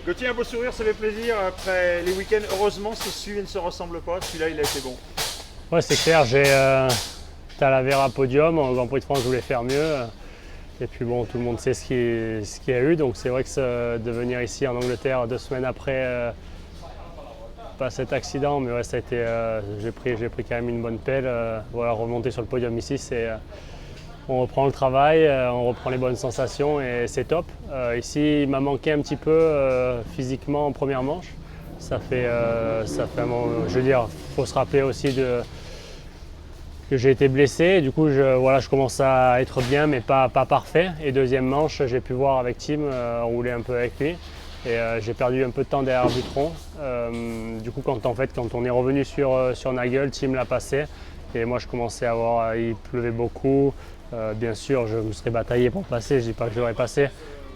Gauthier, un beau sourire, ça fait plaisir. Après les week-ends, heureusement, celui ne se ressemble pas. Celui-là, il a été bon. Ouais, c'est clair, j'ai Talavera podium. Au Grand Prix de France, je voulais faire mieux. Et puis bon, tout le monde sait ce qu'il y a eu. Donc c'est vrai que de venir ici en Angleterre 2 semaines après, pas cet accident, mais ouais, ça a été, j'ai pris quand même une bonne pelle. Voilà, remonter sur le podium ici, on reprend le travail, on reprend les bonnes sensations et c'est top. Ici, il m'a manqué un petit peu physiquement en première manche. Je veux dire, il faut se rappeler aussi que j'ai été blessé. Du coup, je commence à être bien, mais pas parfait. Et deuxième manche, j'ai pu voir avec Tim, rouler un peu avec lui. Et j'ai perdu un peu de temps derrière Dutronc. Du coup, quand on est revenu sur Nagel, Tim l'a passé. Et moi, je commençais à voir, il pleuvait beaucoup. Bien sûr, je me serais bataillé pour passer, je ne dis pas que je l'aurais passé.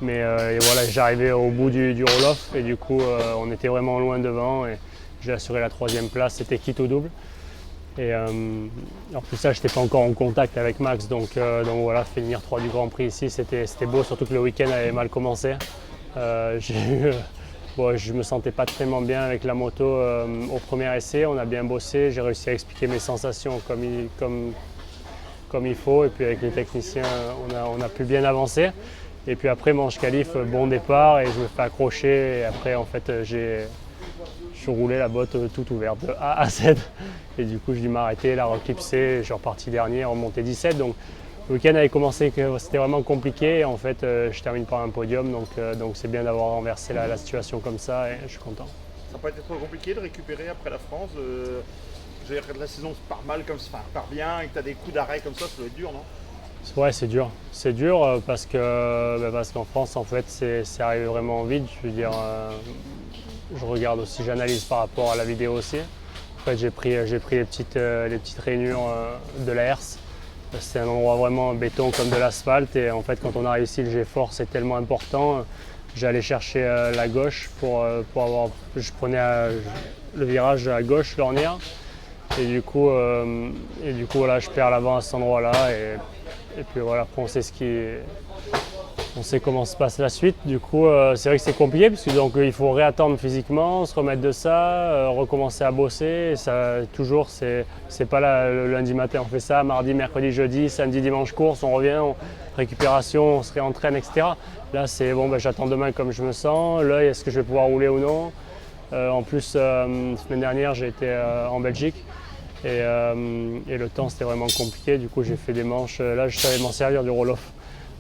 Mais et voilà, j'arrivais au bout du roll-off et du coup, on était vraiment loin devant. Et j'ai assuré la troisième place, c'était quitte au double. Et en plus ça, je n'étais pas encore en contact avec Max, donc voilà, finir 3 du Grand Prix ici, c'était beau, surtout que le week-end avait mal commencé. Je me sentais pas tellement bien avec la moto au premier essai, on a bien bossé, j'ai réussi à expliquer mes sensations comme il faut, et puis avec les techniciens, on a pu bien avancer. Et puis après, manche qualif, bon départ, et je me fais accrocher, et après, en fait, je roulais la botte toute ouverte de A à Z. Et du coup, je dû m'arrêter, la reclipser, je suis reparti dernier, remonté 17. Donc le week-end avait commencé, c'était vraiment compliqué. Et en fait, je termine par un podium, donc c'est bien d'avoir renversé la situation comme ça et je suis content. Ça n'a pas été trop compliqué de récupérer après la France. La saison se part mal comme ça, enfin, part bien, et que tu as des coups d'arrêt comme ça doit être dur, non? Ouais, c'est dur. C'est dur parce qu'en France, en fait, c'est arrivé vraiment vite. Je veux dire, je regarde aussi, j'analyse par rapport à la vidéo aussi. En fait, j'ai pris les petites rainures de la herse. C'est un endroit vraiment béton comme de l'asphalte. Et en fait, quand on arrive ici, le G-force est tellement important. J'allais chercher la gauche pour avoir. Je prenais le virage à gauche, l'ornière. Et du coup, voilà, je perds l'avant à cet endroit-là. Et puis voilà, après on sait comment se passe la suite. Du coup, c'est vrai que c'est compliqué parce que donc il faut réattendre physiquement, se remettre de ça, recommencer à bosser. Et ça, toujours, c'est pas le lundi matin, on fait ça, mardi, mercredi, jeudi, samedi, dimanche course, on revient, récupération, on se réentraîne, etc. Là, c'est bon, j'attends demain comme je me sens. L'œil, est-ce que je vais pouvoir rouler ou non? En plus, la semaine dernière, j'ai été en Belgique. Et le temps, c'était vraiment compliqué. Du coup, j'ai fait des manches. Là, je savais m'en servir du roll-off.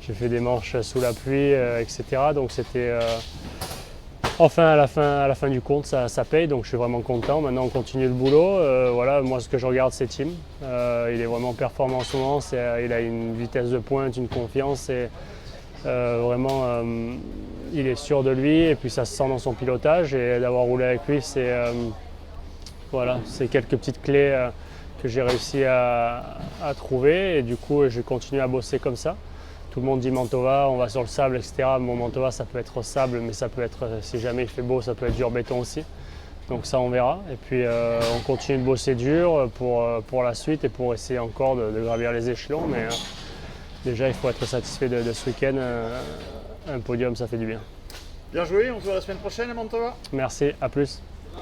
J'ai fait des manches sous la pluie, etc. Donc, c'était. Enfin, à la fin du compte, ça paye. Donc, je suis vraiment content. Maintenant, on continue le boulot. Voilà, moi, ce que je regarde, c'est Tim. Il est vraiment performant en ce moment. Il a une vitesse de pointe, une confiance. Et vraiment, il est sûr de lui. Et puis, ça se sent dans son pilotage. Et d'avoir roulé avec lui, voilà, c'est quelques petites clés que j'ai réussi à trouver et du coup je continue à bosser comme ça. Tout le monde dit Mantova, on va sur le sable, etc. Bon, Mantova, ça peut être sable, mais ça peut être, si jamais il fait beau, ça peut être dur béton aussi. Donc ça, on verra. Et puis on continue de bosser dur pour la suite et pour essayer encore de gravir les échelons. Mais déjà, il faut être satisfait de ce week-end. Un podium, ça fait du bien. Bien joué, on se voit la semaine prochaine à Mantova. Merci, à plus.